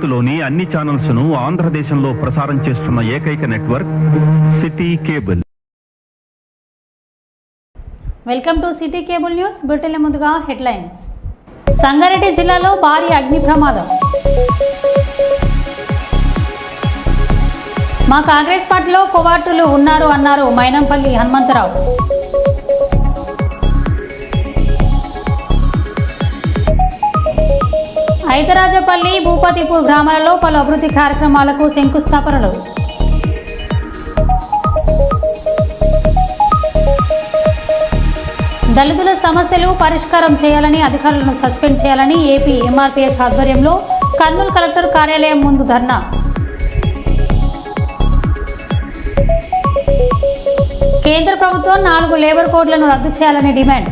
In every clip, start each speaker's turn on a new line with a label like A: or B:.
A: భవిష్యత్తులోని అన్ని ఛానల్స్ ను ఆంధ్రదేశంలో ప్రసారం చేస్తున్న ఏకైక network city cable.
B: Welcome to city cable news. బులెటిన్ల ముందుగా హెడ్లైన్స్. సంగారెడ్డి జిల్లాలో భారీ అగ్ని ప్రమాదం. మా కాంగ్రెస్ పార్టీలో కోవార్టులు ఉన్నారు అన్నారు మైనంపల్లి హనుమంతరావు. ఐతరాజపల్లి, భూపతిపూర్ గ్రామాలలో పలు అభివృద్ధి కార్యక్రమాలకు శంకుస్థాపనలు. దళితుల సమస్యలు పరిష్కారం చేయాలని, అధికారులను సస్పెండ్ చేయాలని ఏపీ ఎంఆర్పీఎస్ ఆధ్వర్యంలో కర్నూలు కలెక్టర్ కార్యాలయం ముందు ధర్నా. కేంద్ర ప్రభుత్వం 4 లేబర్ కోడ్లను రద్దు చేయాలని డిమాండ్.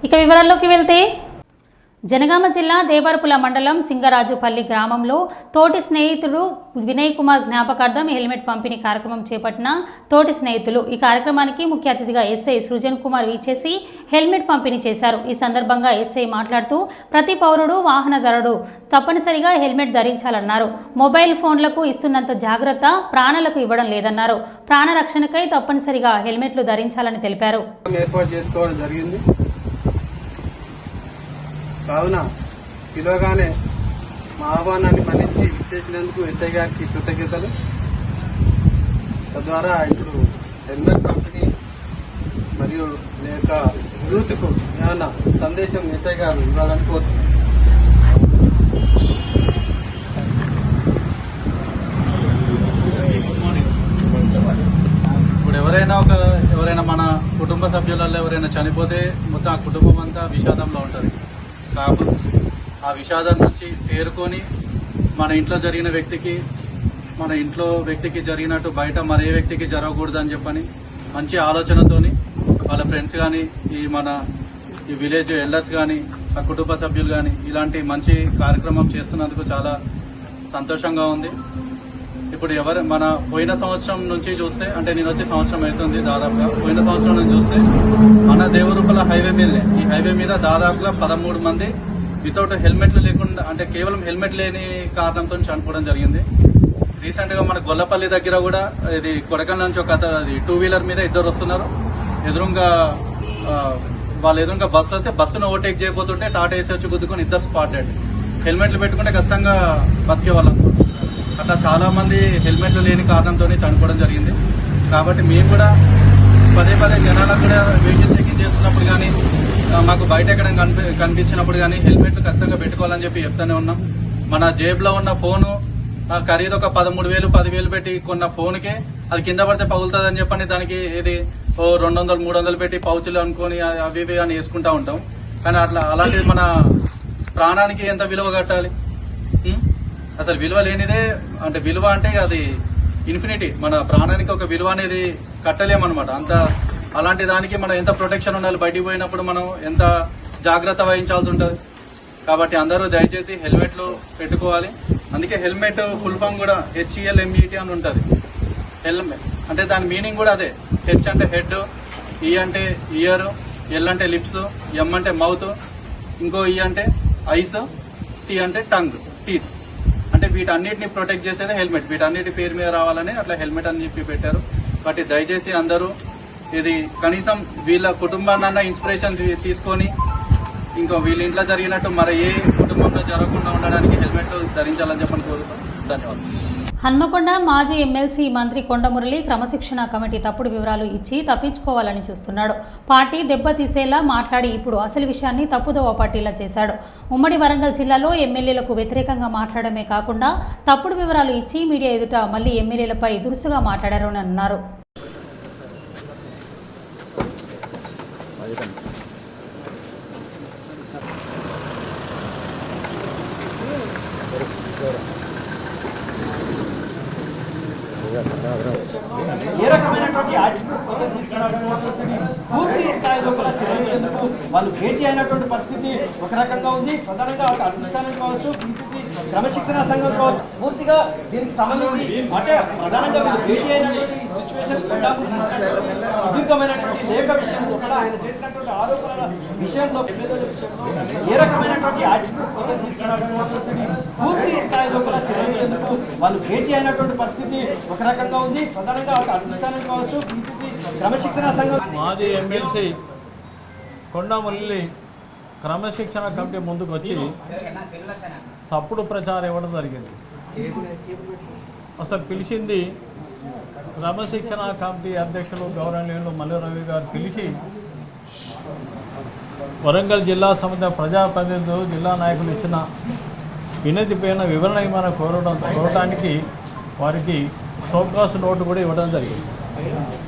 B: ఇక వివరాల్లోకి వెళ్తే, జనగామ జిల్లా దేవరపుల మండలం సింగరాజుపల్లి గ్రామంలో తోటి స్నేహితుడు వినయ్ కుమార్ జ్ఞాపకార్థం హెల్మెట్ పంపిణీ కార్యక్రమం చేపట్టిన తోటి స్నేహితులు. ఈ కార్యక్రమానికి ముఖ్య అతిథిగా ఎస్ఐ సృజన్ కుమార్ విచ్చేసి హెల్మెట్ పంపిణీ చేశారు. ఈ సందర్భంగా ఎస్ఐ మాట్లాడుతూ ప్రతి పౌరుడు, వాహనదారుడు తప్పనిసరిగా హెల్మెట్ ధరించాలన్నారు. మొబైల్ ఫోన్లకు ఇస్తున్నంత జాగ్రత్త ప్రాణాలకు ఇవ్వడం లేదన్నారు. ప్రాణ రక్షణకై తప్పనిసరిగా హెల్మెట్లు ధరించాలని తెలిపారు.
C: కావున పిలవగానే మా ఆహ్వానాన్ని మన్నించి ఇచ్చేసినందుకు ఎస్ఐ గారికి కృతజ్ఞతలు. తద్వారా ఇప్పుడు హెల్మెట్ పంపిణీ మరియు మీ యొక్క యూత్కు ఏమన్నా సందేశం ఎస్ఐ గారు ఇవ్వాలని కోరుతున్నాను.
D: ఇప్పుడు ఎవరైనా మన కుటుంబ సభ్యులలో ఎవరైనా చనిపోతే మొత్తం ఆ కుటుంబం అంతా విషాదంలో ఉంటుంది. కాబట్టి ఆ విషాదం నుంచి తేరుకొని మన ఇంట్లో వ్యక్తికి జరిగినట్టు బయట మరే వ్యక్తికి జరగకూడదని చెప్పని మంచి ఆలోచనతోని వాళ్ళ ఫ్రెండ్స్ కానీ ఈ విలేజ్ ఎల్డర్స్ కానీ ఆ కుటుంబ సభ్యులు కానీ ఇలాంటి మంచి కార్యక్రమం చేస్తున్నందుకు చాలా సంతోషంగా ఉంది. ఇప్పుడు మన పోయిన సంవత్సరం నుంచి చూస్తే, అంటే నేను వచ్చే సంవత్సరం అవుతుంది దాదాపుగా, పోయిన సంవత్సరం నుంచి చూస్తే మన దేవరూపల హైవే మీదనే, ఈ హైవే మీద దాదాపుగా 13 మంది వితౌట్ హెల్మెట్లు లేకుండా, అంటే కేవలం హెల్మెట్ లేని కారణంతో చనిపోవడం జరిగింది. రీసెంట్ గా మన గొల్లపల్లి దగ్గర కూడా ఇది కొడకల్ నుంచి ఒక 2 వీలర్ మీద 2 వస్తున్నారు. వాళ్ళ ఎదురుగా బస్సు వస్తే బస్సును ఓవర్టేక్ చేయబోతుంటే టాటా ఏసీ వచ్చి గుద్దుకొని 2 స్పాటెడ్. హెల్మెట్లు పెట్టుకుంటే ఖచ్చితంగా బతికే వాళ్ళం. అట్లా చాలా మంది హెల్మెట్లు లేని కారణంతో చనిపోవడం జరిగింది. కాబట్టి మేము కూడా పదే జనాలకు కూడా వెహికల్ చెకింగ్ చేస్తున్నప్పుడు కానీ, మాకు బయట ఎక్కడ కనిపించినప్పుడు కానీ హెల్మెట్లు ఖచ్చితంగా పెట్టుకోవాలని చెప్పి చెప్తానే ఉన్నాం. మన జేబులో ఉన్న ఫోను ఖరీదు ఒక 13,000, 10,000 పెట్టి కొన్న ఫోన్కే అది కింద పడితే పగులుతుందని చెప్పని దానికి ఇది 200, 300 పెట్టి పౌచులు అనుకొని అవి ఇవి అని వేసుకుంటా ఉంటాం. కానీ అలాంటిది మన ప్రాణానికి ఎంత విలువ కట్టాలి? అసలు విలువ లేనిదే, అంటే విలువ అంటే అది ఇన్ఫినిటీ. మన ప్రాణానికి ఒక విలువ అనేది కట్టలేమన్నమాట. అలాంటి దానికి మనం ఎంత ప్రొటెక్షన్ ఉండాలి, బయటికి పోయినప్పుడు మనం ఎంత జాగ్రత్త వహించాల్సి ఉంటుంది. కాబట్టి అందరూ దయచేసి హెల్మెట్లు పెట్టుకోవాలి. అందుకే హెల్మెట్ ఫుల్ ఫామ్ కూడా HELMET అని ఉంటుంది. హెల్మెట్ అంటే దాని మీనింగ్ కూడా అదే. H అంటే హెడ్, E అంటే ఇయర్, L అంటే లిప్స్, M అంటే మౌత్, ఇంకో E అంటే ఐస్, T అంటే టంగ్, టీత్. అంటే వీటన్నిటిని ప్రొటెక్ట్ చేసేదే హెల్మెట్. వీటన్నిటి పేరు మీద రావాలని అట్లా హెల్మెట్ అని చెప్పి పెట్టారు. కాబట్టి దయచేసి అందరూ ఇది కనీసం వీళ్ళ కుటుంబాన్న ఇన్స్పిరేషన్ తీసుకొని ఇంకో వీళ్ళ ఇంట్లో జరిగినట్టు మరి ఏ కుటుంబంలో జరగకుండా ఉండడానికి హెల్మెట్ ధరించాలని చెప్పని కోరుతాం. ధన్యవాదాలు.
B: హన్మకొండ మాజీ ఎమ్మెల్సీ మంత్రి కొండమురళి క్రమశిక్షణ కమిటీ తప్పుడు వివరాలు ఇచ్చి తప్పించుకోవాలని చూస్తున్నాడు. పార్టీ దెబ్బతీసేలా మాట్లాడి ఇప్పుడు అసలు విషయాన్ని తప్పుదోవ పట్టేలా చేశాడు. ఉమ్మడి వరంగల్ జిల్లాలో ఎమ్మెల్యేలకు వ్యతిరేకంగా మాట్లాడమే కాకుండా తప్పుడు వివరాలు ఇచ్చి మీడియా ఎదుట మళ్లీ ఎమ్మెల్యేలపై దురుసుగా మాట్లాడారని అన్నారు.
E: ఏ రకమైనటువంటి పూర్తి స్థాయిలో కూడా చర్యలు వాళ్ళు భేటీ అయినటువంటి పరిస్థితి ఒక రకంగా ఉంది. ప్రధానంగా అధిష్టానం కావచ్చు, BCC క్రమశిక్షణ సంఘం కావచ్చు పూర్తిగా దీనికి సంబంధించి అంటే ప్రధానంగా వీళ్ళు భేటీ అయినటువంటి సిచ్యువేషన్ సుదీర్ఘమైనటువంటి లేఖ విషయంలో కూడా ఆయన చేసినటువంటి ఆరోపణల విషయంలో ఏ రకమైనటువంటి యాటిట్యూడ్ పూర్తి స్థాయిలో కూడా చర్చించేందుకు వాళ్ళు భేటీ అయినటువంటి పరిస్థితి ఒక రకంగా ఉంది. ప్రధానంగా అధిష్టానం కావచ్చు పిసిసి క్రమశిక్షణ సంఘం
F: మాజీ ఎమ్మెల్సీ కొండమురళి క్రమశిక్షణ కమిటీ ముందుకు వచ్చి తప్పుడు ప్రచారం ఇవ్వడం జరిగింది. అసలు పిలిచింది క్రమశిక్షణ కమిటీ అధ్యక్షులు గౌరవనీయులు మల్లి రవి గారు పిలిచి వరంగల్ జిల్లా సంబంధించిన ప్రజాప్రతినిధులు జిల్లా నాయకులు ఇచ్చిన వినతి పైన వివరణ మనం కోరడానికి వారికి షోకాస్ నోటు కూడా ఇవ్వడం జరిగింది.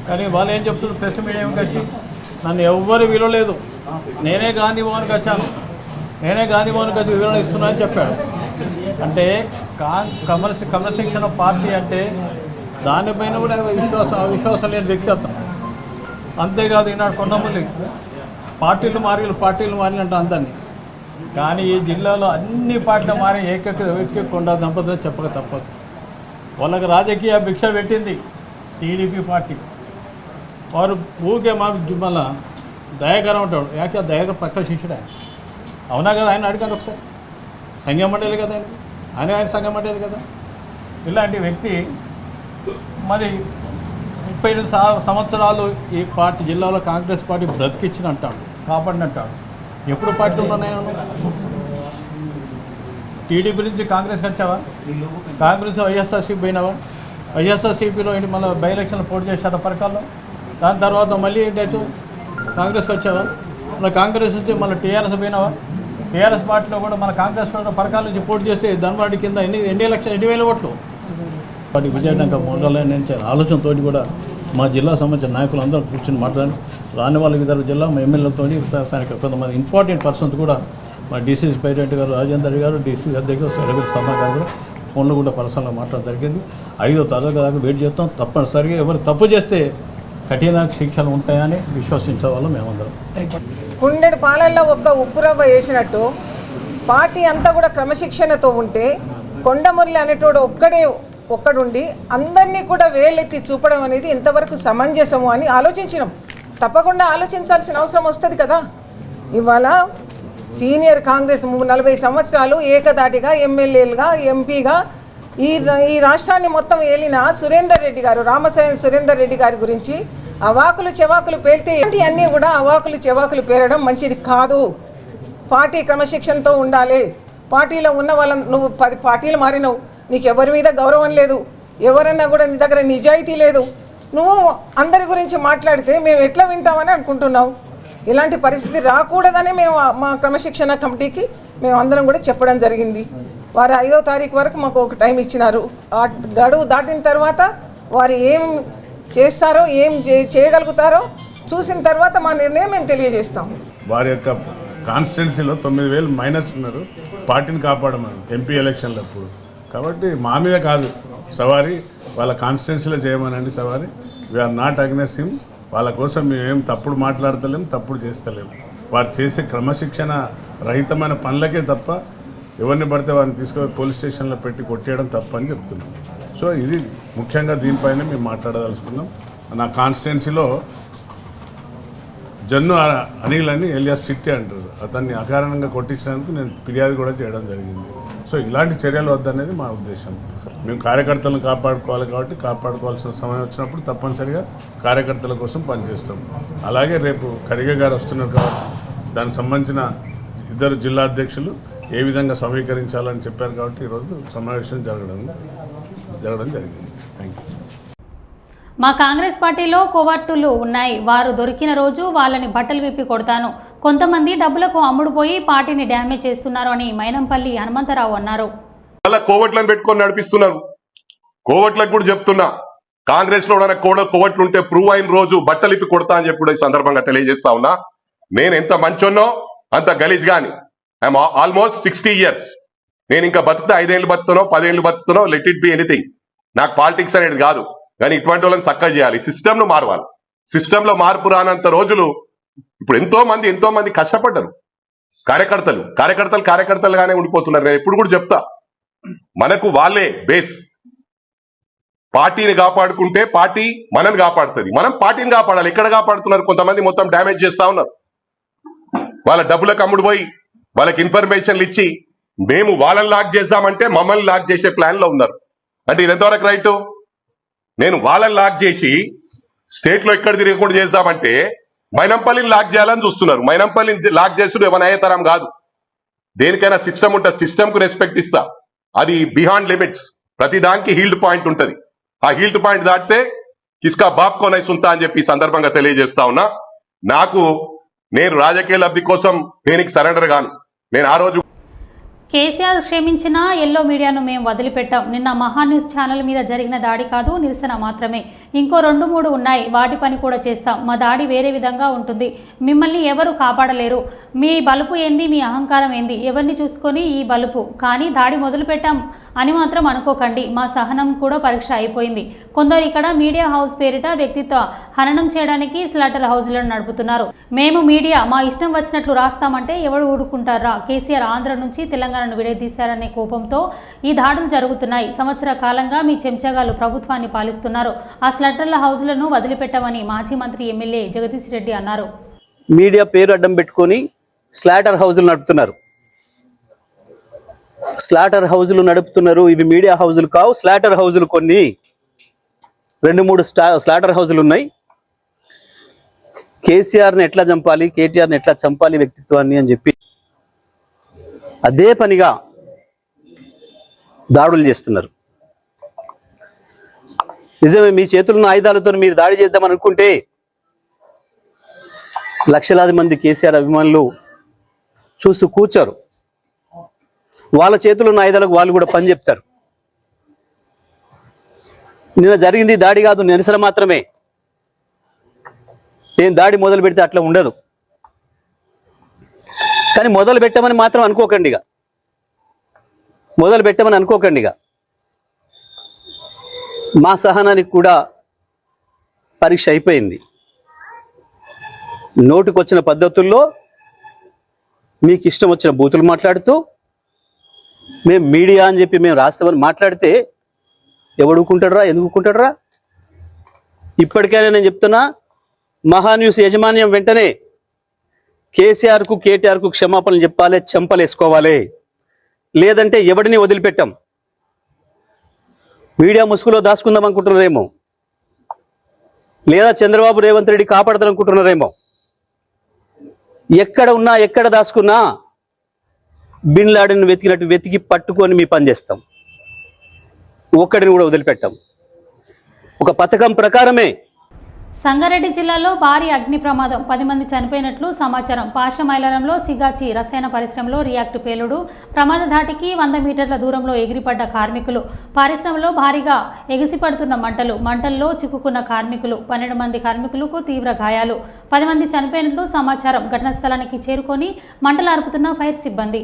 F: కానీ వాళ్ళు ఏం చెప్తున్నారు, ప్రెస్ మీడియాకి వచ్చి నన్ను ఎవ్వరు విలువలేదు, నేనే గాంధీ భవన్కి వచ్చాను, నేనే గాంధీ భవన్కి వచ్చి వివరణ ఇస్తున్నా అని చెప్పాడు. అంటే క్రమశిక్షణ పార్టీ అంటే దానిపైన కూడా అవిశ్వాసం లేని వ్యక్తిత్వం. అంతేకాదు ఈనాడు కొండమల్లి పార్టీలు మారి అంటే అందరినీ. కానీ ఈ జిల్లాలో అన్ని పార్టీలు మారి వ్యక్తి కొండ దంపతులు చెప్పక తప్పదు. వాళ్ళకి రాజకీయ భిక్ష పెట్టింది టీడీపీ పార్టీ. వారు ఊకే మాకు మళ్ళా దయాకరం ఉంటాడు, యాక్చువల్ దయాకర్ పక్క శిష్యుడు ఆయన. అవునా కదా, ఆయన అడిగాను ఒకసారి. సంఘం మండలి కదా ఆయన సంఘం మండలి కదా. ఇలాంటి వ్యక్తి మరి 35 సంవత్సరాలు ఈ పార్టీ జిల్లాలో కాంగ్రెస్ పార్టీ బ్రతికిచ్చిన అంటాడు, కాపాడినంటాడు. ఎప్పుడు పార్టీలు ఉన్నాయి? టీడీపీ నుంచి కాంగ్రెస్కి వచ్చావా? కాంగ్రెస్ వైఎస్ఆర్సీపీ పోయినావా? వైఎస్ఆర్సీపీలో ఏంటి మళ్ళీ బై ఎలక్షన్లు పోటీ చేశారు పరకాల్లో. దాని తర్వాత మళ్ళీ ఏంటో కాంగ్రెస్కి వచ్చావా? మళ్ళీ కాంగ్రెస్ నుంచి మళ్ళీ టీఆర్ఎస్ పోయినావా? టీఆర్ఎస్ పార్టీలో కూడా మన కాంగ్రెస్ పరకాల నుంచి పోటీ చేస్తే ధన్వాడి కింద ఎన్ని లక్షలు 2,000 ఓట్లు వాటి విజయడంగా ఉండాలని ఆలోచనతో కూడా మా జిల్లా సంబంధించిన నాయకులు అందరూ కూర్చొని మాట్లాడి రాని వాళ్ళకి ఇతర జిల్లా మా ఎమ్మెల్యేలతో కొంతమంది ఇంపార్టెంట్ పర్సన్స్ కూడా మా డీసీసీ ప్రెసిడెంట్ గారు రాజేందర్ గారు, డీసీ అధ్యక్షుడు రవి సభా గారు కూడా ఫోన్లో కూడా పర్సనల్గా మాట్లాడడం జరిగింది. 5వ తారీఖు దాకా వెయిట్ చేస్తాం. తప్పనిసరిగా ఎవరు తప్పు చేస్తే కఠిన శిక్షలు ఉంటాయని విశ్వసించే వాళ్ళం మేమందరం.
G: కుండెడు పాలల్లో ఒక్క ఉప్పురవ్వ వేసినట్టు పార్టీ అంతా కూడా క్రమశిక్షణతో ఉంటే కొండమురళి అనేటోడు ఒక్కడుండి అందరినీ కూడా వేలెత్తి చూపడం అనేది ఎంతవరకు సమంజసము అని ఆలోచించినాం. తప్పకుండా ఆలోచించాల్సిన అవసరం వస్తుంది కదా. ఇవాళ సీనియర్ కాంగ్రెస్ 40 సంవత్సరాలు ఏకదాటిగా ఎమ్మెల్యేలుగా ఎంపీగా ఈ రాష్ట్రాన్ని మొత్తం ఏలిన సురేందర్ రెడ్డి గారు, రామసాయం సురేందర్ రెడ్డి గారి గురించి అవాకులు చెవాకులు పేలితే అన్నీ కూడా అవాకులు చెవాకులు పేరడం మంచిది కాదు. పార్టీ క్రమశిక్షణతో ఉండాలి. పార్టీలో ఉన్న వాళ్ళని నువ్వు 10 పార్టీలు మారినవు, నీకు ఎవరి మీద గౌరవం లేదు, ఎవరన్నా కూడా నీ దగ్గర నిజాయితీ లేదు. నువ్వు అందరి గురించి మాట్లాడితే మేము ఎట్లా వింటామని అనుకుంటున్నావు. ఇలాంటి పరిస్థితి రాకూడదని మేము మా క్రమశిక్షణ కమిటీకి మేము అందరం కూడా చెప్పడం జరిగింది. వారు 5వ తారీఖు వరకు మాకు ఒక టైం ఇచ్చినారు. ఆ గడువు దాటిన తర్వాత వారు ఏం చేస్తారో ఏం చేయగలుగుతారో చూసిన తర్వాత మా నిర్ణయం మేము తెలియజేస్తాం.
H: వారి యొక్క కాన్స్టిట్యున్సీలో 9,000 మైనస్ ఉన్నారు పార్టీని కాపాడమని ఎంపీ ఎలక్షన్లప్పుడు. కాబట్టి మా మీద కాదు సవారీ, వాళ్ళ కాన్స్టిట్యున్సీలో చేయమనండి సవారీ. We are not against him. వాళ్ళ కోసం మేమేం తప్పుడు మాట్లాడతలేము, తప్పుడు చేస్తలేము. వారు చేసే క్రమశిక్షణ రహితమైన పనులకే తప్ప ఎవరిని పడితే వారిని తీసుకొని పోలీస్ స్టేషన్లో పెట్టి కొట్టేయడం తప్ప అని చెప్తున్నాం. సో ఇది ముఖ్యంగా దీనిపైన మేము మాట్లాడదలుచుకున్నాం. నా కాన్స్టిట్యున్సీలో జన్ను అనిల్ అని ఎలియాస్ చిట్టి అంటారు, అతన్ని అకారణంగా కొట్టించినందుకు నేను ఫిర్యాదు కూడా చేయడం జరిగింది. సో ఇలాంటి చర్యలు వద్దనేది మా ఉద్దేశం. మేము కార్యకర్తలను కాపాడుకోవాలి కాబట్టి కాపాడుకోవాల్సిన సమయం వచ్చినప్పుడు తప్పనిసరిగా కార్యకర్తల కోసం పనిచేస్తాం. అలాగే రేపు ఖర్గే గారు వస్తున్నారు కాబట్టి దానికి సంబంధించిన 2 జిల్లా అధ్యక్షులు ఏ విధంగా సమీకరించాలని చెప్పారు కాబట్టి ఈరోజు సమావేశం జరగడం జరిగింది. Thank you.
B: మా కాంగ్రెస్ పార్టీలో కోవర్టులు ఉన్నాయి, వారు దొరికిన రోజు వాళ్ళని బట్టలు విప్పి కొడతాను. కొంతమంది డబ్బులకు అమ్ముడుపోయి పార్టీని డ్యామేజ్ చేస్తున్నారు అని మైనంపల్లి హనుమంతరావు అన్నారు.
I: కోవట్లను పెట్టుకొని నడిపిస్తున్నారు. కోవట్లకు కూడా చెప్తున్నా, కాంగ్రెస్ లో కోవట్లు ఉంటే ప్రూవ్ అయిన రోజు బట్టలు ఇప్పి కొడతా అని చెప్పి ఈ సందర్భంగా తెలియజేస్తా ఉన్నా. నేను ఎంత మంచోన్నో అంత గలీజ్ గాని. I'm almost 60 years. నేను ఇంకా బతుకుతా 5 ఏళ్ళు బతుకుతానో 10 ఏళ్ళు బతుకుతానో, లెట్ ఇట్ బి ఎనీథింగ్. నాకు పాలిటిక్స్ అనేది కాదు, కానీ ఇటువంటి వాళ్ళని చక్కగా చేయాలి. సిస్టమ్ ను మారవాలి. సిస్టమ్ లో మార్పు రానంత రోజులు ఇప్పుడు ఎంతో మంది కష్టపడ్డారు. కార్యకర్తలుగానే ఉండిపోతున్నారు. నేను ఎప్పుడు కూడా చెప్తా, మనకు వాళ్ళే బేస్. పార్టీని కాపాడుకుంటే పార్టీ మనల్ని కాపాడుతుంది, మనం పార్టీని కాపాడాలి. ఎక్కడ కాపాడుతున్నారు? కొంతమంది మొత్తం డ్యామేజ్ చేస్తా ఉన్నారు. వాళ్ళ డబ్బులకు అమ్ముడు పోయి వాళ్ళకి ఇన్ఫర్మేషన్లు ఇచ్చి మేము వాళ్ళని లాక్ చేద్దామంటే మమ్మల్ని లాక్ చేసే ప్లాన్ లో ఉన్నారు. అంటే ఇది ఎంతవరకు రైట్? నేను వాళ్ళని లాక్ చేసి స్టేట్ లో ఎక్కడ తిరగకుండా చేద్దామంటే మైనంపల్లిని లాక్ చేయాలని చూస్తున్నారు. మైనంపల్లిని లాక్ చేస్తుడు ఏమైనా అయ్యేతరం కాదు. దేనికైనా సిస్టమ్ ఉంటుంది, సిస్టమ్ కు రెస్పెక్ట్ ఇస్తా. అది బిహాండ్ లిమిట్స్. ప్రతి దానికి హీల్డ్ పాయింట్ ఉంటది. ఆ హీల్డ్ పాయింట్ దాటితే కిస్కా బాప్ కోనై సుంతా అని చెప్పి సందర్భంగా తెలియజేస్తా ఉన్నా. నేను రాజకీయ లబ్ధి కోసం దేనికి సరెండర్ గాను. నేను ఆ రోజు
B: కేసీఆర్ క్షమించినా ఎల్లో మీడియాను మేము వదిలిపెట్టాం. నిన్న మహాన్యూస్ ఛానల్ మీద జరిగిన దాడి కాదు, నిరసన మాత్రమే. ఇంకో 2-3 ఉన్నాయి, వాటి పని కూడా చేస్తాం. మా దాడి వేరే విధంగా ఉంటుంది. మిమ్మల్ని ఎవరు కాపాడలేరు. మీ బలుపు ఏంది, మీ అహంకారం ఏంది, ఎవరిని చూసుకొని ఈ బలుపు. కానీ దాడి మొదలు పెట్టాం అని మాత్రం అనుకోకండి. మా సహనం కూడా పరీక్ష అయిపోయింది. కొందరు ఇక్కడ మీడియా హౌస్ పేరిట వ్యక్తిత్వ హననం చేయడానికి స్లాటర్ హౌస్లను నడుపుతున్నారు. మేము మీడియా మా ఇష్టం వచ్చినట్లు రాస్తామంటే ఎవరు ఊరుకుంటారా? కేసీఆర్ ఆంధ్ర నుంచి తెలంగాణను విడదీశారనే కోపంతో ఈ దాడులు జరుగుతున్నాయి. సంవత్సర కాలంగా మీ చెంచగాలు ప్రభుత్వాన్ని పాలిస్తున్నారు. ఆ స్లటర్ల హౌస్లను వదిలిపెట్టమని మాజీ మంత్రి ఎమ్మెల్యే జగదీష్ రెడ్డి అన్నారు.
E: మీడియా పేరు అడ్డం పెట్టుకొని స్లాటర్ హౌజులు నడుపుతున్నారు. స్లాటర్ హౌజులు నడుపుతున్నారు. ఇవి మీడియా హౌజులు కావు, స్లాటర్ హౌజులు. కొన్ని 2-3 స్లాటర్ హౌజులు ఉన్నాయి. కేసీఆర్ని ఎట్లా చంపాలి, కేటీఆర్ని ఎట్లా చంపాలి వ్యక్తిత్వాన్ని అని చెప్పి అదే పనిగా దాడులు చేస్తున్నారు. నిజమే, మీ చేతుల్లో ఆయుధాలతో మీరు దాడి చేద్దామని అనుకుంటే లక్షలాది మంది కేసీఆర్ అభిమానులు చూస్తూ కూర్చోరు. వాళ్ళ చేతుల్లో ఉన్న ఆయుధాలకు వాళ్ళు కూడా పని చెప్తారు. నిన్న జరిగింది దాడి కాదు, నిరసన మాత్రమే. నేను దాడి మొదలు పెడితే అట్లా ఉండదు. కానీ మొదలు పెట్టమని మాత్రం అనుకోకండిగా, మొదలు పెట్టమని అనుకోకండిగా. మా సహనానికి కూడా పరీక్ష అయిపోయింది. నోటికొచ్చిన పద్ధతుల్లో మీకు ఇష్టం వచ్చిన బూతులు మాట్లాడుతూ మేము మీడియా అని చెప్పి మేము రాస్తామని మాట్లాడితే ఎవడుకుంటాడరా, ఎందుకుంటాడరా? ఇప్పటికైనా నేను చెప్తున్నా, మహాన్యూస్ యాజమాన్యం వెంటనే కేసీఆర్కు కేటీఆర్కు క్షమాపణలు చెప్పాలి, చెంపలేసుకోవాలి. లేదంటే ఎవడిని వదిలిపెట్టాం. మీడియా ముసుగులో దాచుకుందాం అనుకుంటున్నారేమో, లేదా చంద్రబాబు రేవంత్ రెడ్డి కాపాడతారు అనుకుంటున్నారేమో. ఎక్కడ ఉన్నా, ఎక్కడ దాచుకున్నా బిన్ లాడెన్ వెతికినట్టు వెతికి పట్టుకొని మీ పని చేస్తాం. ఒక్కడిని కూడా వదిలిపెట్టాం. ఒక పథకం ప్రకారమే.
B: సంగారెడ్డి జిల్లాలో భారీ అగ్ని ప్రమాదం, 10 మంది చనిపోయినట్లు సమాచారం. పాషమైలారంలో సిగాచి రసాయన పరిశ్రమలో రియాక్ట్ పేలుడు, ప్రమాద ధాటికి 100 మీటర్ల దూరంలో ఎగిరిపడ్డ కార్మికులు. పరిశ్రమలో భారీగా ఎగిసిపడుతున్న మంటల్లో చిక్కుకున్న కార్మికులు. 12 మంది కార్మికులకు తీవ్ర గాయాలు, 10 మంది చనిపోయినట్లు సమాచారం. ఘటనా స్థలానికి చేరుకొని మంటలు ఆర్పుతున్న ఫైర్ సిబ్బంది.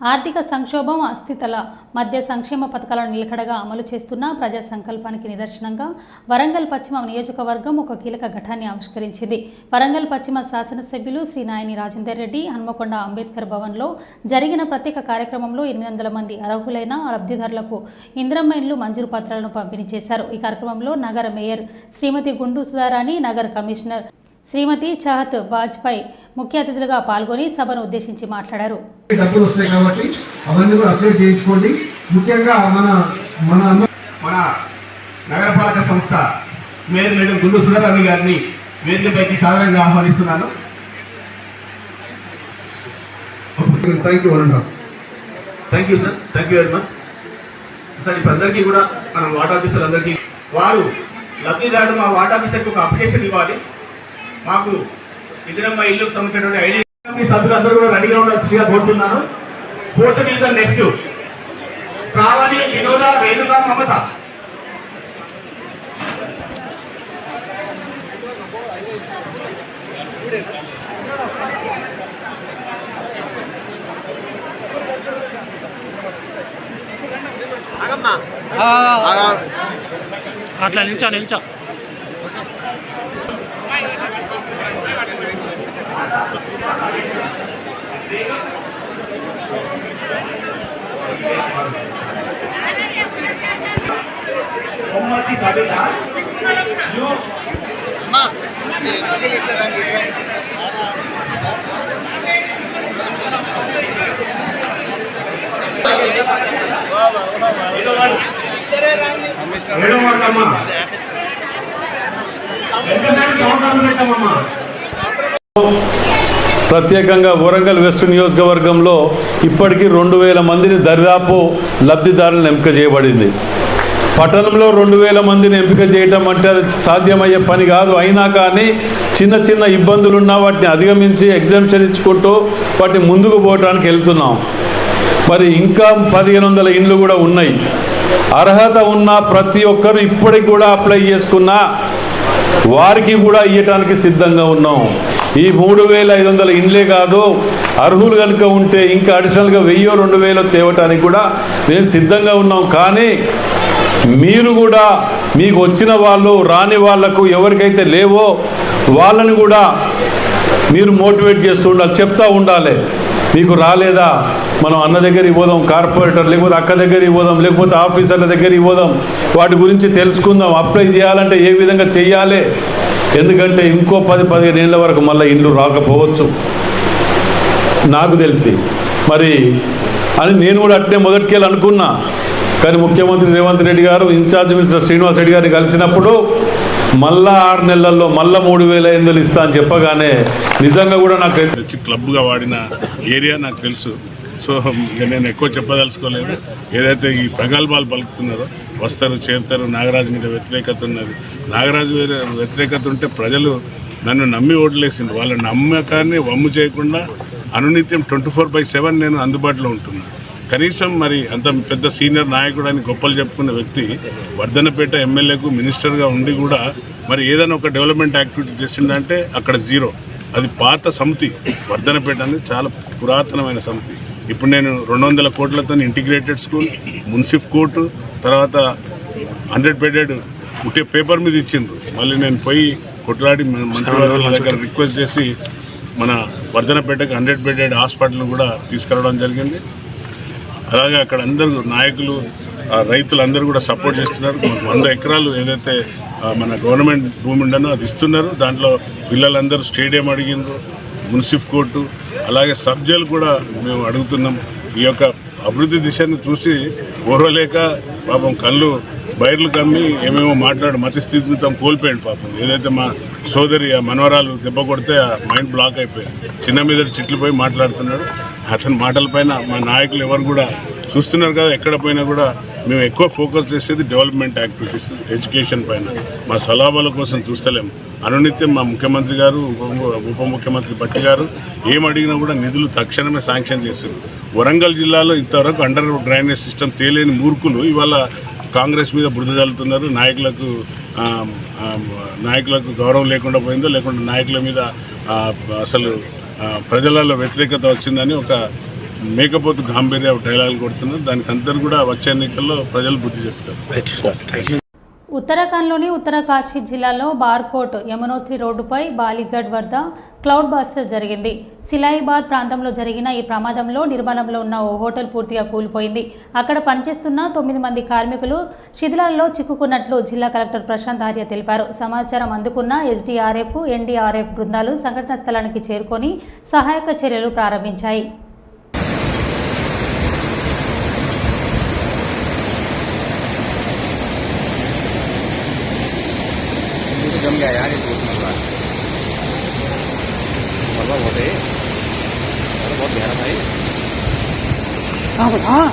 B: ఆర్థిక సంక్షోభం, అస్థితల మధ్య సంక్షేమ పథకాలను నిలకడగా అమలు చేస్తున్న ప్రజా సంకల్పానికి నిదర్శనంగా వరంగల్ పశ్చిమ నియోజకవర్గం ఒక కీలక ఘట్టాన్ని ఆవిష్కరించింది. వరంగల్ పశ్చిమ శాసనసభ్యులు శ్రీ నాయని రాజేందర్ రెడ్డి హన్మకొండ అంబేద్కర్ భవన్లో జరిగిన ప్రత్యేక కార్యక్రమంలో 800 మంది అర్హులైన లబ్ధిదారులకు ఇందిరమ్మ ఇండ్లు మంజూరు పత్రాలను పంపిణీ చేశారు. ఈ కార్యక్రమంలో నగర మేయర్ శ్రీమతి గుండు సుధారాణి, నగర కమిషనర్ శ్రీమతి చాహత్ వాజ్పేయి ముఖ్య అతిథులుగా పాల్గొని సభను ఉద్దేశించి మాట్లాడారు.
J: డబ్బులు వస్తాయి కాబట్టి అవన్నీ కూడా అప్లై చేయించుకోండి. ముఖ్యంగా మన నగరపాలక సంస్థ మేయర్ మేడం గుండు సుధారాణి గారిని వేదికపైకి సాధారణంగా ఆహ్వానిస్తున్నాను. Thank you sir, thank you very much sir. ఇప్పుడు అందరికీ కూడా మనం వార్డ్ ఆఫీసర్ అందరికీ వారు లబ్ధిదారుడు మా వార్డ్ ఆఫీసర్కి ఒక అప్లికేషన్ ఇవ్వాలి. మాకు ఇందిరమ్మ ఇల్లుకు సంబంధించినటువంటి ఐడి సభ్యులు అందరూ కూడా రెడీగా ఉండాల్సిందిగా కోరుతున్నాను. 4th division next. Shravani, Vinoda, Renuka, Mamata.
E: అట్లా నిల్చో
J: Ummati Sabita.
K: ప్రత్యేకంగా వరంగల్ వెస్ట్ నియోజకవర్గంలో ఇప్పటికీ 2000 మందిని దరిదాపు లబ్ధిదారులను ఎంపిక చేయబడింది. పట్టణంలో 2000 మందిని ఎంపిక చేయటం అంటే అది సాధ్యమయ్యే పని కాదు. అయినా కానీ చిన్న చిన్న ఇబ్బందులున్నా వాటిని అధిగమించి ఎగ్జామ్షన్ ఇచ్చుకుంటూ వాటిని ముందుకు పోవడానికి వెళ్తున్నాం. మరి ఇంకా 1500 ఇండ్లు కూడా ఉన్నాయి. అర్హత ఉన్న ప్రతి ఒక్కరు ఇప్పటికి కూడా అప్లై చేసుకున్నా వారికి కూడా ఇవ్వటానికి సిద్ధంగా ఉన్నాం. ఈ 3500 ఇండ్లే కాదు, అర్హులు కనుక ఉంటే ఇంకా అడిషనల్గా 1000-2000 తేవటానికి కూడా మేము సిద్ధంగా ఉన్నాం. కానీ మీరు కూడా మీకు వచ్చిన వాళ్ళు రాని వాళ్లకు ఎవరికైతే లేవో వాళ్ళని కూడా మీరు మోటివేట్ చేస్తూ ఉండాలి, చెప్తూ ఉండాలి. మీకు రాలేదా, మనం అన్న దగ్గరికి పోదాం, కార్పొరేటర్ లేకపోతే అక్క దగ్గరికి పోదాం, లేకపోతే ఆఫీసర్ల దగ్గరికి పోదాం, వాటి గురించి తెలుసుకుందాం. అప్లై చేయాలంటే ఏ విధంగా చేయాలి, ఎందుకంటే ఇంకో 10-15 ఏళ్ళ వరకు మళ్ళీ ఇండ్లు రాకపోవచ్చు నాకు తెలిసి. మరి అని నేను కూడా అట్నే మొదటికెళ్ళి అనుకున్నా. కానీ ముఖ్యమంత్రి రేవంత్ రెడ్డి గారు ఇన్ఛార్జ్ మినిస్టర్ శ్రీనివాస్ రెడ్డి గారిని కలిసినప్పుడు మళ్ళా 6 నెలల్లో మళ్ళీ 3500 ఇస్తా అని చెప్పగానే నిజంగా కూడా నాకు
H: క్లబ్గా వాడిన ఏరియా నాకు తెలుసు. సో ఇక నేను ఎక్కువ చెప్పదలుచుకోలేదు. ఏదైతే ఈ ప్రగల్భాలు పలుకుతున్నారో వస్తారు చేరుతారు, నాగరాజు మీద వ్యతిరేకత ఉన్నది. నాగరాజు వ్యతిరేకత ఉంటే ప్రజలు నన్ను నమ్మి ఓట్లేసింది. వాళ్ళ నమ్మకాన్ని వమ్ము చేయకుండా అనునిత్యం 24/7 నేను అందుబాటులో ఉంటున్నాను. కనీసం మరి అంత పెద్ద సీనియర్ నాయకుడు అని గొప్పలు చెప్పుకున్న వ్యక్తి వర్ధనపేట ఎమ్మెల్యేకు మినిస్టర్గా ఉండి కూడా మరి ఏదైనా ఒక డెవలప్మెంట్ యాక్టివిటీ చేసిందంటే అక్కడ జీరో. అది పాత సమితి. వర్ధనపేట అనేది చాలా పురాతనమైన సమితి. ఇప్పుడు నేను 200 కోట్లతో ఇంటిగ్రేటెడ్ స్కూల్, మున్సిఫ్ కోర్టు, తర్వాత 100 బెడెడ్ ఉంటే పేపర్ మీద ఇచ్చిండ్రు. మళ్ళీ నేను పోయి కొట్లాడి మంత్రివర్గుల దగ్గర రిక్వెస్ట్ చేసి మన వర్ధనపేటకు 100 బెడెడ్ హాస్పిటల్ కూడా తీసుకురావడం జరిగింది. అలాగే అక్కడ అందరూ నాయకులు, రైతులందరూ కూడా సపోర్ట్ చేస్తున్నారు. 100 ఎకరాలు ఏదైతే మన గవర్నమెంట్ భూమి ఉండనో అది ఇస్తున్నారు. దాంట్లో పిల్లలందరూ స్టేడియం అడిగినారు, మున్సిఫ్ కోర్టు, అలాగే సబ్ జైలు కూడా మేము అడుగుతున్నాం. ఈ యొక్క అభివృద్ధి దిశను చూసి ఓర్వలేక పాపం కళ్ళు బయర్లు కమ్మి ఏమేమో మాట్లాడు మతిస్థిమితం కోల్పోయాడు పాపం. ఏదైతే మా సోదరి ఆ మనవరాలు దెబ్బ కొడితే ఆ మైండ్ బ్లాక్ అయిపోయింది. చిన్న మీద చిట్లు పోయి మాట్లాడుతున్నాడు. అతని మాటలపైన మా నాయకులు ఎవరు కూడా చూస్తున్నారు కదా, ఎక్కడ పోయినా కూడా మేము ఎక్కువ ఫోకస్ చేసేది డెవలప్మెంట్ యాక్టివిటీస్, ఎడ్యుకేషన్ పైన. మా సలాభాల కోసం చూస్తలేము. అనునిత్యం మా ముఖ్యమంత్రి గారు, ఉప ముఖ్యమంత్రి భట్టి గారు ఏం అడిగినా కూడా నిధులు తక్షణమే శాంక్షన్ చేశారు. వరంగల్ జిల్లాలో ఇంతవరకు అండర్ డ్రైనేజ్ సిస్టమ్ తేలేని మూర్ఖులు ఇవాళ కాంగ్రెస్ మీద బురద జల్లుతున్నారు. నాయకులకు గౌరవం లేకుండా పోయిందో, లేకుండా నాయకుల మీద అసలు ప్రజలలో వ్యతిరేకత వచ్చిందని ఒక మేకపోతు గాంభీర్య డైలాగులు కొడుతున్నారు. దానికి అందరూ కూడా వచ్చే ఎన్నికల్లో ప్రజలు బుద్ధి చెప్తారు.
B: ఉత్తరాఖండ్లోని ఉత్తరకాశీ జిల్లాలో బార్కోట్ యమునోత్రి రోడ్డుపై బాలిగఢ్ వద్ద క్లౌడ్ బస్టర్ జరిగింది. సిలాయిబాద్ ప్రాంతంలో జరిగిన ఈ ప్రమాదంలో నిర్మాణంలో ఉన్న ఓ హోటల్ పూర్తిగా కూలిపోయింది. అక్కడ పనిచేస్తున్న 9 మంది కార్మికులు శిథిలాల్లో చిక్కుకున్నట్లు జిల్లా కలెక్టర్ ప్రశాంత్ ఆర్య తెలిపారు. సమాచారం అందుకున్న ఎస్డీఆర్ఎఫ్, ఎన్డీఆర్ఎఫ్ బృందాలు సంఘటన స్థలానికి చేరుకొని సహాయక చర్యలు ప్రారంభించాయి.
C: जम गया यार, ये मलबा बहुत है, बहुत गहरा भाई। हाँ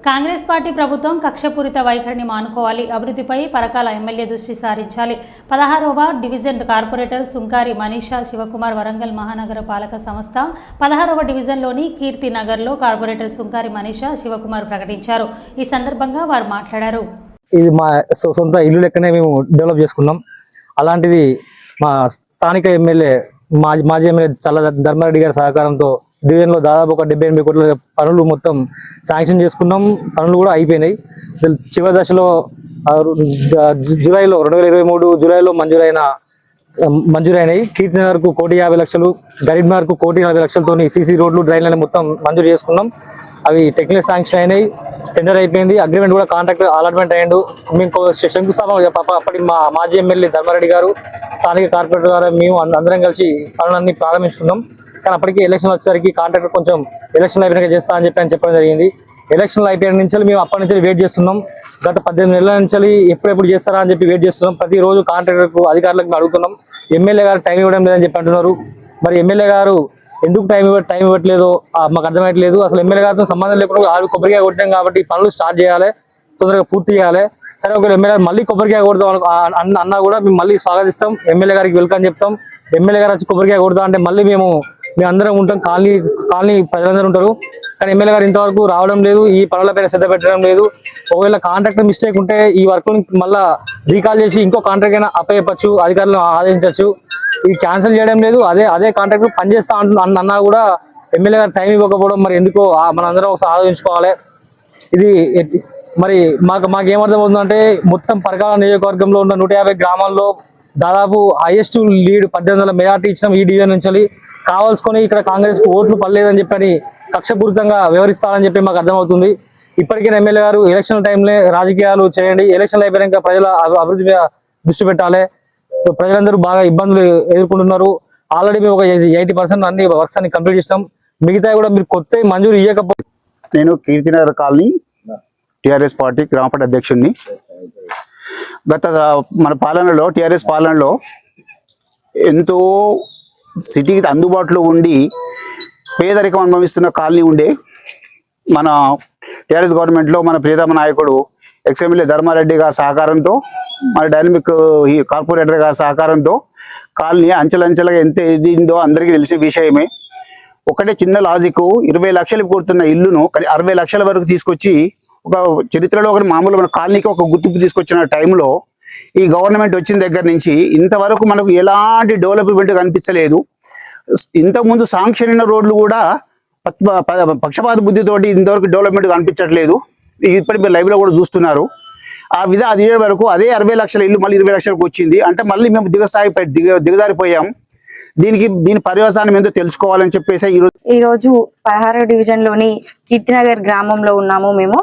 B: కాంగ్రెస్ పార్టీ ప్రభుత్వం కక్షపూరిత వైఖరిని మానుకోవాలి, అభివృద్ధిపై పరకాల ఎమ్మెల్యే దృష్టి సారించాలి. 16వ డివిజన్ కార్పొరేటర్ సుంకారి మనీషా శివకుమార్ వరంగల్ మహానగర పాలక సంస్థ 16వ డివిజన్లోని కీర్తి నగర్లో కార్పొరేటర్ సుంకారి మనీషా శివకుమార్ ప్రకటించారు. ఈ సందర్భంగా వారు మాట్లాడారు.
L: ఇది మా సొంత ఇల్లు లెక్కనే మేము డెవలప్ చేసుకున్నాం. అలాంటిది మా స్థానిక ఎమ్మెల్యే మాజీ ఎమ్మెల్యే చల్ల ధర్మారెడ్డి గారి సహకారంతో డివిజన్లో దాదాపు ఒక 78 కోట్ల పనులు మొత్తం శాంక్షన్ చేసుకున్నాం. పనులు కూడా అయిపోయినాయి. చివరి దశలో జూలైలో 2023 జూలైలో మంజూరైనాయి. కీర్తినగర్కు 1,50,00,000, గరీబ్నగర్కు 1,40,00,000తో సీసీ రోడ్లు, డ్రైన్లను మొత్తం మంజూరు చేసుకున్నాం. అవి టెక్నికల్ శాంక్షన్ అయినాయి. టెండర్ అయిపోయింది. అగ్రిమెంట్ కూడా కాంట్రాక్ట్ అలాట్మెంట్ అయ్యిండు. మేము శంకుస్థాపన అప్పటి మా మాజీ ఎమ్మెల్యే ధర్మారెడ్డి గారు, స్థానిక కార్పొరేటర్ గారు, మేము అందరం కలిసి పనులన్నీ ప్రారంభించుకున్నాం. కానీ అప్పటికి ఎలక్షన్లు వచ్చేసరికి కాంట్రాక్టర్ కొంచెం ఎలక్షన్లు అయిపోయినాక చేస్తా అని చెప్పడం జరిగింది. ఎలక్షన్లు అయిపోయిన నుంచి మేము అప్పటి నుంచి వెయిట్ చేస్తున్నాం. గత 18 నెలల నుంచి ఎప్పుడెప్పుడు చేస్తారా అని చెప్పి వెయిట్ చేస్తున్నాం. ప్రతిరోజు కాంట్రాక్టర్కు అధికారులకు మేము అడుగుతున్నాం. ఎమ్మెల్యే గారు టైం ఇవ్వడం లేదని చెప్పి అంటున్నారు. మరి ఎమ్మెల్యే గారు ఎందుకు టైం ఇవ్వట్లేదో మాకు అర్థమయ్యట్లేదు. అసలు ఎమ్మెల్యే గారితో సంబంధం లేకుండా కొబ్బరికాయ కొట్టాం కాబట్టి పనులు స్టార్ట్ చేయాలి, తొందరగా పూర్తి చేయాలి. సరే, ఒకవేళ ఎమ్మెల్యే గారు మళ్ళీ కొబ్బరికాయ కొడతాం అన్నా కూడా మేము మళ్ళీ స్వాగతిస్తాం, ఎమ్మెల్యే గారికి వెల్కమ్ చెప్తాం. ఎమ్మెల్యే గారు వచ్చి కొబ్బరికాయ కొడతాం అంటే మళ్ళీ మేము అందరం ఉంటాం, కాలనీ ప్రజలందరూ ఉంటారు. కానీ ఎమ్మెల్యే గారు ఇంతవరకు రావడం లేదు, ఈ పనులపైన శ్రద్ధ పెట్టడం లేదు. ఒకవేళ కాంట్రాక్టర్ మిస్టేక్ ఉంటే ఈ వర్క్ మళ్ళీ రీకాల్ చేసి ఇంకో కాంట్రాక్ట్ అయినా అప్పచెప్పచ్చు, అధికారులను ఆదేశించవచ్చు. ఇది క్యాన్సిల్ చేయడం లేదు. అదే కాంట్రాక్టర్ పనిచేస్తా అన్నా కూడా ఎమ్మెల్యే గారు టైం ఇవ్వకపోవడం మరి ఎందుకో మనందరం ఒకసారి ఆలోచించుకోవాలి. ఇది మరి మాకేమర్థమవుతుందంటే మొత్తం పరకాల నియోజకవర్గంలో ఉన్న 150 గ్రామాల్లో దాదాపు హైయెస్ట్ లీడ్ 1800 మెజార్టీ ఇచ్చినాం. ఈ డివిజన్ నుంచి కావాల్సుకొని ఇక్కడ కాంగ్రెస్ కు ఓట్లు పడలేదని చెప్పని కక్షపూరితంగా వ్యవహరిస్తారని చెప్పి మాకు అర్థమవుతుంది. ఇప్పటికైనా ఎమ్మెల్యే గారు ఎలక్షన్ టైంలో రాజకీయాలు చేయండి, ఎలక్షన్లు అయిపోయాక ప్రజల అభివృద్ధి మీద దృష్టి పెట్టాలి. ప్రజలందరూ బాగా ఇబ్బందులు ఎదుర్కొంటున్నారు. ఆల్రెడీ మేము ఒక 80% అన్ని వర్క్స్ అన్ని కంప్లీట్ చేస్తాం. మిగతా కూడా మీరు కొత్త మంజూరు ఇవ్వకపోతే.
M: నేను కీర్తినగర్ కాలనీ టిఆర్ఎస్ పార్టీ గ్రామ పార్టీ అధ్యక్షుడిని. గత మన పాలనలో టిఆర్ఎస్ పాలనలో ఎంతో సిటీకి అందుబాటులో ఉండి పేదరికం అనుభవిస్తున్న కాలనీ ఉండే. మన టిఆర్ఎస్ గవర్నమెంట్లో మన ప్రియతమ నాయకుడు ఎక్స్ఎమ్మెల్యే ధర్మారెడ్డి గారి సహకారంతో, మన డైనమిక్ కార్పొరేటర్ గారి సహకారంతో కాలనీ అంచెలంచెలుగా ఎంత ఎదిగిందో అందరికీ తెలిసిన విషయమే. ఒకటే చిన్న లాజిక్, 20 లక్షలు కోరుతున్న ఇల్లును 60 లక్షల వరకు తీసుకొచ్చి ఒక చరిత్రలో ఒక మామూలు మన కాలనీకి ఒక గుర్తింపు తీసుకొచ్చిన టైంలో ఈ గవర్నమెంట్ వచ్చిన దగ్గర నుంచి ఇంతవరకు మనకు ఎలాంటి డెవలప్మెంట్ కనిపించలేదు. ఇంతకుముందు శాంక్షన్ అయిన రోడ్లు కూడా పక్షపాత బుద్ధితోటి ఇంతవరకు డెవలప్మెంట్ కనిపించట్లేదు. ఇప్పటికి మీరు లైవ్లో కూడా చూస్తున్నారు. అది వరకు అదే 60 లక్షల ఇల్లు మళ్ళీ 20 లక్షలకు వచ్చింది. అంటే మళ్ళీ మేము దిగజారిపోయాం. దీని పర్యవసానం ఏంటో తెలుసుకోవాలని చెప్పేసి
N: ఈరోజు 16వ డివిజన్ లోని కీర్తినగర్ గ్రామంలో ఉన్నాము. మేము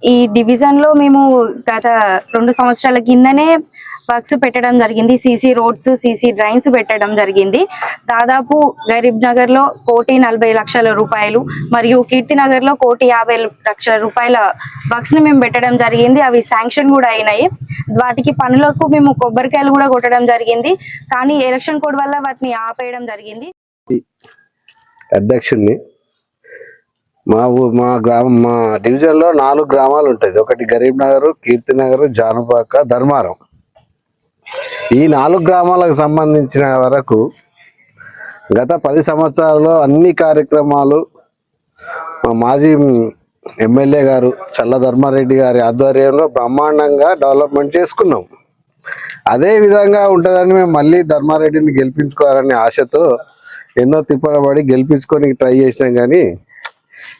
N: ఈ డివిజన్ లో మేము గత 2 సంవత్సరాల కిందనే వర్క్స్ పెట్టడం జరిగింది. సీసీ రోడ్స్, సీసీ డ్రైన్స్ పెట్టడం జరిగింది. దాదాపు గరీబ్ నగర్ లో 1,40,00,000 రూపాయలు మరియు కీర్తినగర్ లో 1,50,00,000 రూపాయల వర్క్స్ ని మేము పెట్టడం జరిగింది. అవి శాంక్షన్ కూడా అయినాయి. వాటికి పనులకు మేము కొబ్బరికాయలు కూడా కొట్టడం జరిగింది. కానీ ఎలక్షన్ కోడ్ వల్ల వాటిని ఆపేయడం జరిగింది.
O: అధ్యక్షుడిని మా డివిజన్ లో 4 గ్రామాలు ఉంటాయి. ఒకటి గరీబ్ నగర్, కీర్తినగర్, జానుపాక, ధర్మారం. ఈ 4 గ్రామాలకు సంబంధించిన వరకు గత 10 సంవత్సరాల్లో అన్ని కార్యక్రమాలు మా మాజీ ఎమ్మెల్యే గారు చల్ల ధర్మారెడ్డి గారి ఆధ్వర్యంలో బ్రహ్మాండంగా డెవలప్మెంట్ చేసుకున్నాం. అదే విధంగా ఉంటుందని మేము మళ్ళీ ధర్మారెడ్డిని గెలిపించుకోవాలనే ఆశతో ఎన్నో తిప్పలబడి గెలిపించుకొని ట్రై చేసినాం. కానీ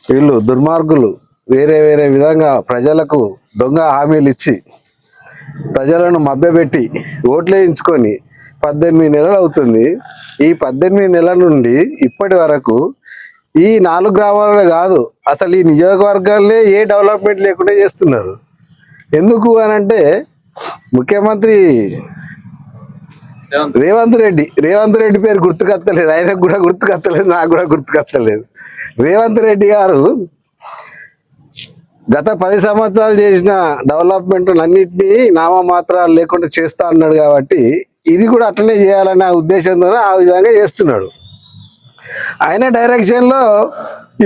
O: వీళ్ళు దుర్మార్గులు వేరే విధంగా ప్రజలకు దొంగ హామీలు ఇచ్చి ప్రజలను మభ్యపెట్టి ఓట్లేయించుకొని 18 నెలలు అవుతుంది. ఈ 18 నెలల నుండి ఇప్పటి వరకు ఈ 4 గ్రామాలే కాదు, అసలు ఈ నియోజకవర్గాలనే ఏ డెవలప్మెంట్ లేకుండా చేస్తున్నారు. ఎందుకు అనంటే ముఖ్యమంత్రి రేవంత్ రెడ్డి పేరు గుర్తుకత్తలేదు. ఆయనకు కూడా గుర్తుకత్తలేదు, నాకు కూడా గుర్తుకత్తలేదు. రేవంత్ రెడ్డి గారు గత 10 సంవత్సరాలు చేసిన డెవలప్మెంట్ అన్నింటినీ నామమాత్రాలు లేకుండా చేస్తా అన్నాడు కాబట్టి ఇది కూడా అట్లనే చేయాలనే ఉద్దేశంతో ఆ విధంగా చేస్తున్నాడు. ఆయన డైరెక్షన్లో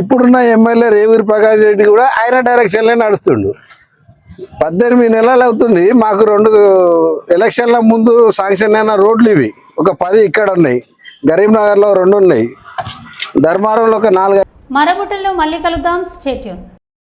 O: ఇప్పుడున్న ఎమ్మెల్యే రేవూరి ప్రకాష్ రెడ్డి కూడా ఆయన డైరెక్షన్లో నడుస్తుండు. 18 నెలలు అవుతుంది. మాకు 2 ఎలక్షన్ల ముందు శాంక్షన్ అయిన రోడ్లు ఇవి. ఒక 10 ఇక్కడ ఉన్నాయి, గరీబ్ నగర్లో 2 ఉన్నాయి, ధర్మారంలో ఒక 4.
B: మరబుట్టల్లో మళ్ళీ కలుద్దాం. Stay tune.